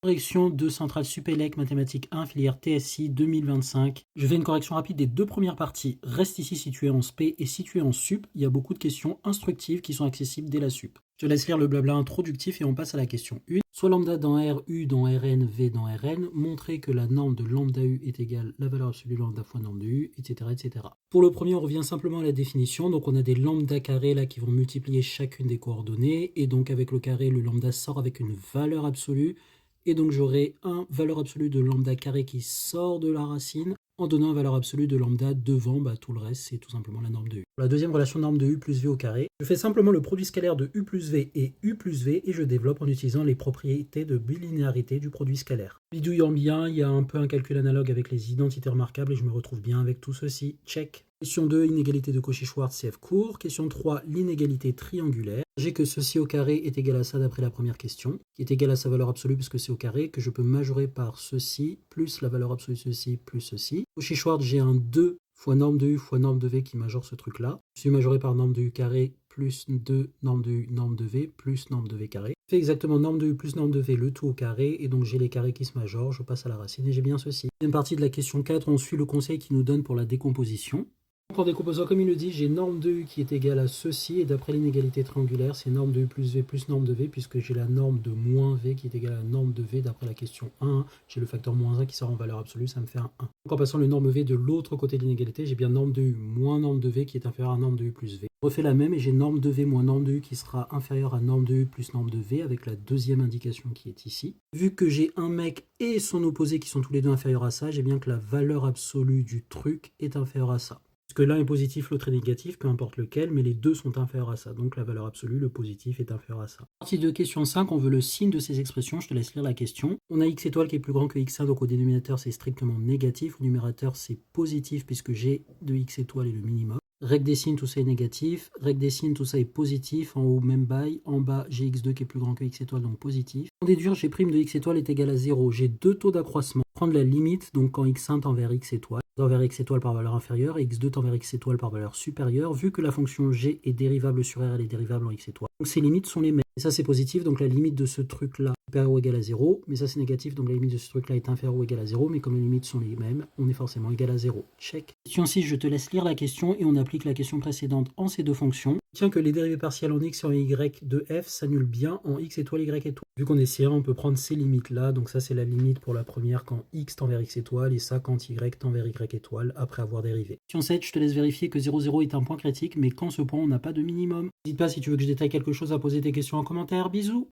Correction de Centrale Supélec Mathématiques 1, filière TSI 2025. Je fais une correction rapide des deux premières parties. Reste ici situé en SP et situé en sup. Il y a beaucoup de questions instructives qui sont accessibles dès la sup. Je laisse lire le blabla introductif et on passe à la question 1. Soit lambda dans R, U dans Rn, V dans Rn, montrer que la norme de lambda U est égale la valeur absolue lambda fois norme de U, etc., etc. Pour le premier, on revient simplement à la définition. Donc on a des lambda carrés là qui vont multiplier chacune des coordonnées. Et donc avec le carré, le lambda sort avec une valeur absolue. Et donc j'aurai un valeur absolue de lambda carré qui sort de la racine en donnant une valeur absolue de lambda devant, tout le reste c'est tout simplement la norme de U. Pour la deuxième relation norme de U plus V au carré, je fais simplement le produit scalaire de U plus V et U plus V et je développe en utilisant les propriétés de bilinéarité du produit scalaire. Bidouillant bien, il y a un peu un calcul analogue avec les identités remarquables et je me retrouve bien avec tout ceci. Check. Question 2, inégalité de Cauchy-Schwarz, CF court. Question 3, l'inégalité triangulaire. J'ai que ceci au carré est égal à ça d'après la première question, qui est égal à sa valeur absolue puisque c'est au carré, que je peux majorer par ceci, plus la valeur absolue de ceci, plus ceci. Cauchy-Schwarz, j'ai un 2 fois norme de U fois norme de V qui majore ce truc-là. Je suis majoré par norme de U carré plus 2 norme de U, norme de V, plus norme de V carré. Je fais exactement norme de U plus norme de V, le tout au carré, et donc j'ai les carrés qui se majorent, je passe à la racine et j'ai bien ceci. Deuxième partie de la question 4, on suit le conseil qu'il nous donne pour la décomposition. Donc en décomposant comme il le dit, j'ai norme de U qui est égale à ceci, et d'après l'inégalité triangulaire, c'est norme de U plus V plus norme de V, puisque j'ai la norme de moins V qui est égale à la norme de V d'après la question 1. J'ai le facteur moins 1 qui sort en valeur absolue, ça me fait un 1. Donc en passant le norme V de l'autre côté de l'inégalité, j'ai bien norme de U moins norme de V qui est inférieur à norme de U plus V. Je refais la même et j'ai norme de V moins norme de U qui sera inférieur à norme de U plus norme de V avec la deuxième indication qui est ici. Vu que j'ai un mec et son opposé qui sont tous les deux inférieurs à ça, j'ai bien que la valeur absolue du truc est inférieure à ça. Parce que l'un est positif, l'autre est négatif, peu importe lequel, mais les deux sont inférieurs à ça. Donc la valeur absolue, le positif, est inférieur à ça. Partie de question 5, on veut le signe de ces expressions. Je te laisse lire la question. On a x étoile qui est plus grand que x1, donc au dénominateur c'est strictement négatif. Au numérateur c'est positif puisque g de x étoile est le minimum. Règle des signes, tout ça est négatif. Règle des signes, tout ça est positif. En haut, même bail. En bas, j'ai x2 qui est plus grand que x étoile, donc positif. Pour déduire, g' de x étoile est égal à 0. J'ai deux taux d'accroissement. Prendre la limite, donc quand x1 tend vers x étoile, vers x étoile par valeur inférieure, et x2 tend vers x étoile par valeur supérieure, vu que la fonction g est dérivable sur r, elle est dérivable en x étoile. Donc ces limites sont les mêmes. Et ça c'est positif, donc la limite de ce truc-là est supérieure ou égale à 0, mais ça c'est négatif, donc la limite de ce truc-là est inférieure ou égale à 0, mais comme les limites sont les mêmes, on est forcément égal à 0. Check. Question 6, je te laisse lire la question et on applique la question précédente en ces deux fonctions. Tiens que les dérivées partielles en x et en y de f s'annulent bien en x étoile, y étoile. Vu qu'on est C1, on peut prendre ces limites-là, donc ça c'est la limite pour la première quand x tend vers x étoile, et ça quand y tend vers y étoile, après avoir dérivé. Question 7, je te laisse vérifier que 0, 0 est un point critique, mais quand ce point on n'a pas de minimum. N'hésite pas si tu veux que je détaille quelque chose à poser tes questions en commentaire. Bisous.